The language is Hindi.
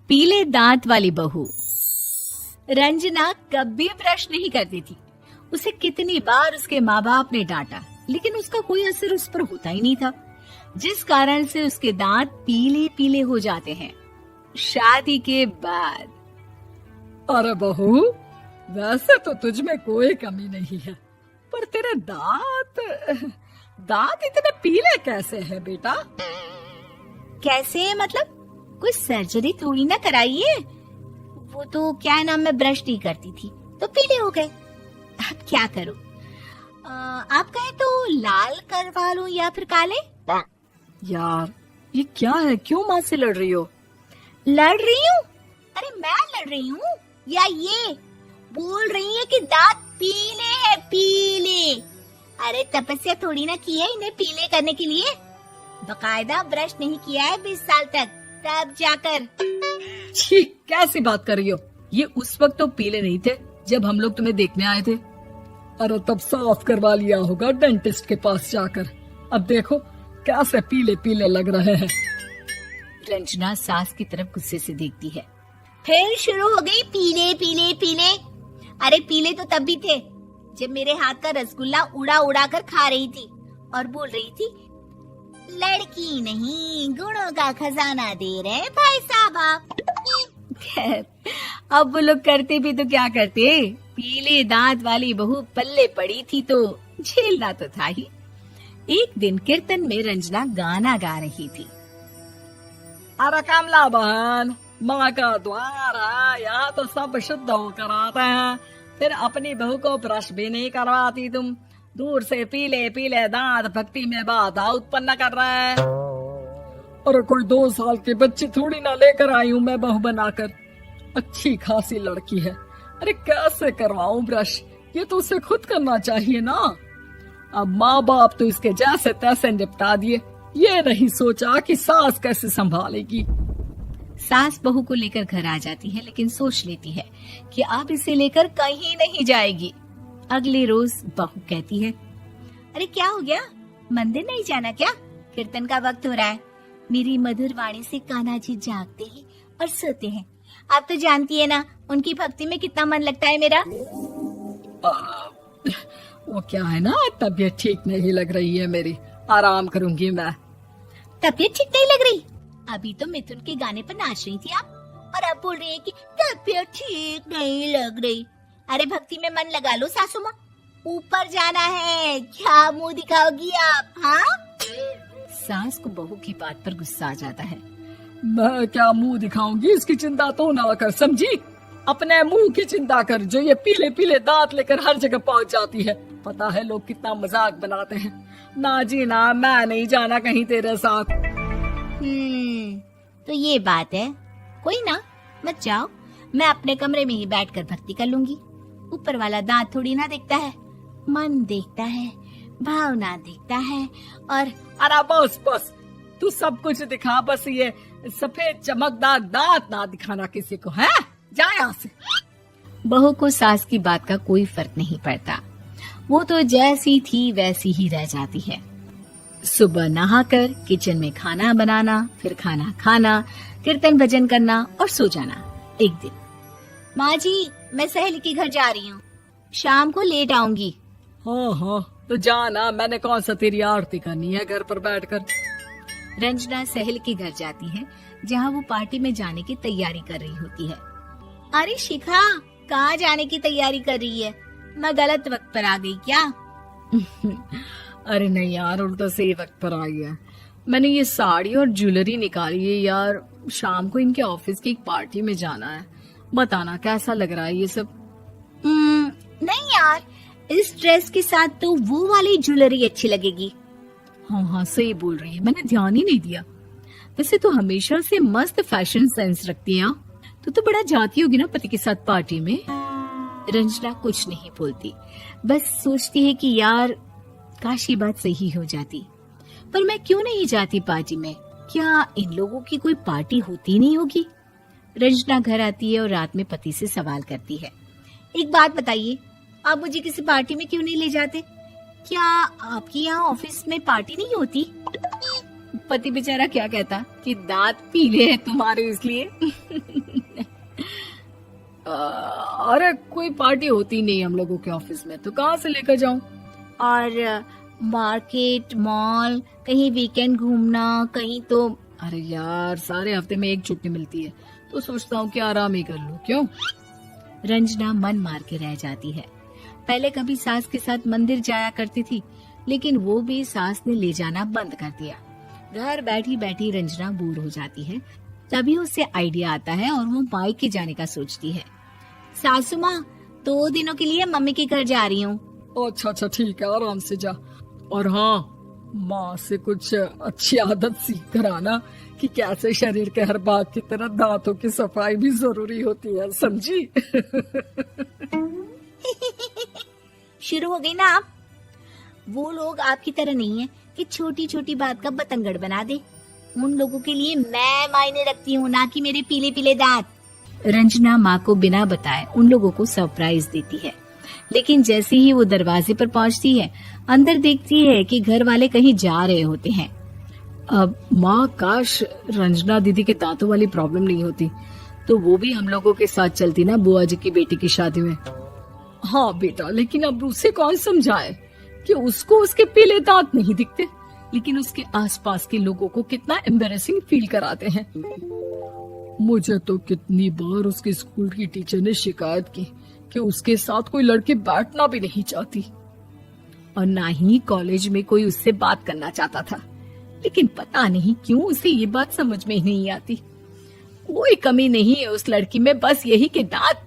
पीले दांत वाली बहू। रंजना कभी ब्रश नहीं करती थी। उसे कितनी बार उसके माँ बाप ने डांटा, लेकिन उसका कोई असर उस पर होता ही नहीं था, जिस कारण से उसके दांत पीले पीले हो जाते हैं। शादी के बाद अरे बहू, वैसे तो तुझ में कोई कमी नहीं है, पर तेरे दांत इतने पीले कैसे हैं बेटा? कैसे मतलब? कोई सर्जरी थोड़ी ना कराइए। वो तो क्या नाम, मैं ब्रश नहीं करती थी तो पीले हो गए। अब क्या करूं? आप कहें तो लाल करवा लूं या फिर काले? यार ये क्या है, क्यों माँ से लड़ रही हो? लड़ रही हूँ? अरे मैं लड़ रही हूँ या ये बोल रही है कि दांत पीले हैं, पीले। अरे तपस्या थोड़ी ना की है इन्हें पीले करने के लिए। बकायदा ब्रश नहीं किया है 20 साल तक, तब जाकर। छी, कैसी बात कर रही हो? ये उस वक्त तो पीले नहीं थे जब हम लोग तुम्हें देखने आए थे। अरे तब साफ करवा लिया होगा डेंटिस्ट के पास जाकर। अब देखो कैसे पीले पीले लग रहे हैं। रंजना सास की तरफ गुस्से से देखती है। फिर शुरू हो गई पीले पीले पीले। अरे पीले तो तब भी थे जब मेरे हाथ का रसगुल्ला उड़ा उड़ा कर खा रही थी और बोल रही थी, लड़की नहीं गुणों का खजाना दे रहे भाई साहब आप। खैर, अब वो लोग करते भी तो क्या करते, पीले दांत वाली बहू पल्ले पड़ी थी तो झेलना तो था ही। एक दिन कीर्तन में रंजना गाना गा रही थी। अरे कमला बहन, माँ का द्वार है, यहाँ तो सब शुद्ध होकर आते हैं, फिर अपनी बहू को ब्रश भी नहीं करवाती तुम। दूर से पीले पीले दांत भक्ति में बाधा उत्पन्न कर रहे हैं। अरे कोई 2 साल की बच्ची थोड़ी ना लेकर आई हूँ मैं बहू बनाकर। अच्छी खासी लड़की है, अरे कैसे करवाऊं ब्रश? ये तो उसे खुद करना चाहिए ना। अब माँ बाप तो इसके जैसे तैसे निपटा दिए, ये नहीं सोचा कि सास कैसे संभालेगी। सास बहू को लेकर घर आ जाती है, लेकिन सोच लेती है कि अब इसे लेकर कहीं नहीं जाएगी। अगले रोज बहू कहती है, अरे क्या हो गया, मंदिर नहीं जाना क्या? कीर्तन का वक्त हो रहा है। मेरी मधुर वाणी से कान्हा जी जागते हैं और सोते हैं। आप तो जानती है ना उनकी भक्ति में कितना मन लगता है मेरा। वो क्या है ना, तबीयत ठीक नहीं लग रही है मेरी, आराम करूंगी मैं। तबीयत ठीक नहीं लग रही? अभी तो मिथुन के गाने पर नाच रही थी आप, और अब बोल रही है कि तबीयत ठीक नहीं लग रही। अरे भक्ति में मन लगा लो सासू माँ, ऊपर जाना है, क्या मुंह दिखाओगी आप? हाँ? सास को बहू की बात पर गुस्सा आ जाता है। मैं क्या मुंह दिखाऊंगी, इसकी चिंता तो ना कर, समझी? अपने मुंह की चिंता कर, जो ये पीले पीले दांत लेकर हर जगह पहुंच जाती है। पता है लोग कितना मजाक बनाते हैं। ना जी ना, मैं नहीं जाना कहीं तेरे साथ। तो ये बात है, कोई ना, मत जाओ, मैं अपने कमरे में ही बैठकर भक्ति कर लूंगी। ऊपर वाला दांत थोड़ी ना देखता है, मन देखता है, भावना देखता है। और अरे बस बस, तू सब कुछ दिखा, बस ये सफेद चमकदार दांत ना दिखाना किसी को, है? जा यहाँ से। बहू को सास की बात का कोई फर्क नहीं पड़ता, वो तो जैसी थी वैसी ही रह जाती है। सुबह नहाकर किचन में खाना बनाना, फिर खाना खाना, कीर्तन भजन करना और सो जाना। एक दिन, माँ जी मैं सहेली के घर जा रही हूँ, शाम को लेट आऊंगी। हाँ हाँ तो जाना, मैंने कौन सा तेरी आरती करनी है घर पर बैठकर। रंजना सहेली के घर जाती है, जहाँ वो पार्टी में जाने की तैयारी कर रही होती है। अरे शिखा, कहाँ जाने की तैयारी कर रही है? मैं गलत वक्त पर आ गई क्या? अरे नहीं यार, उल्टा सही वक्त पर आई है। मैंने ये साड़ी और ज्वेलरी निकाली है यार, शाम को इनके ऑफिस की एक पार्टी में जाना है। बताना कैसा लग रहा है ये सब? नहीं यार, इस ड्रेस के साथ तो वो वाली ज्वेलरी अच्छी लगेगी। हाँ हाँ सही बोल रही है, मैंने ध्यान ही नहीं दिया। वैसे तो हमेशा से मस्त फैशन सेंस रखती है। तो बड़ा जाती होगी ना पति के साथ पार्टी में। रंजना कुछ नहीं बोलती, बस सोचती है कि यार काश ये बात सही हो जाती, पर मैं क्यों नहीं जाती पार्टी में? क्या इन लोगों की कोई पार्टी होती नहीं होगी? रंजना घर आती है और रात में पति से सवाल करती है, एक बात बताइए, आप मुझे किसी पार्टी में क्यों नहीं ले जाते? क्या आपकी यहाँ ऑफिस में पार्टी नहीं होती? पति बेचारा क्या कहता कि दांत पीले हैं तुम्हारे इसलिए। अरे कोई पार्टी होती नहीं हम लोगों के ऑफिस में, तो कहाँ से लेकर जाऊं? और मार्केट, मॉल, कहीं वीकेंड घूमना, कहीं तो। अरे यार, सारे हफ्ते में एक छुट्टी मिलती है, तो सोचता हूँ कि आराम ही कर लूं। क्यों? रंजना मन मार के रह जाती है। पहले कभी सास के साथ मंदिर जाया करती थी, लेकिन वो भी सास ने ले जाना बंद कर दिया। घर बैठी बैठी रंजना बोर हो जाती है। तभी उसे आइडिया आता है और वो मायके जाने का सोचती है। सासू माँ, 2 दिनों के लिए मम्मी के घर जा रही हूँ। अच्छा अच्छा ठीक है, आराम से जा। और हाँ, माँ से कुछ अच्छी आदत सीख कर आना कि कैसे शरीर के हर भाग की तरह दांतों की सफाई भी जरूरी होती है, समझी? शुरू हो गई ना आप। वो लोग आपकी तरह नहीं है कि छोटी छोटी बात का बतंगड़ बना दे। उन लोगों के लिए मैं मायने रखती हूँ, ना कि मेरे पीले पीले दांत। रंजना माँ को बिना बताए उन लोगों को सरप्राइज देती है, लेकिन जैसे ही वो दरवाजे पर पहुंचती है, अंदर देखती है कि घर वाले कहीं जा रहे होते हैं। अब माँ, काश रंजना दीदी के दांतों वाली प्रॉब्लम नहीं होती, तो वो भी हम लोगों के साथ चलती ना बुआ जी की बेटी की शादी में। हाँ बेटा, लेकिन अब उसे कौन समझाए कि उसको उसके पीले दांत नहीं दिखते, लेकिन उसके आसपास के लोगों को कितना एम्बैरेसिंग फील कराते हैं। मुझे तो कितनी बार उसके स्कूल की टीचर ने शिकायत की कि उसके साथ कोई लड़की बैठना भी नहीं चाहती, और ना ही कॉलेज में कोई उससे बात करना चाहता था। लेकिन पता नहीं क्यों उसे ये बात समझ में ही नहीं आती। कोई कमी नहीं है उस लड़की में, बस यही कि दांत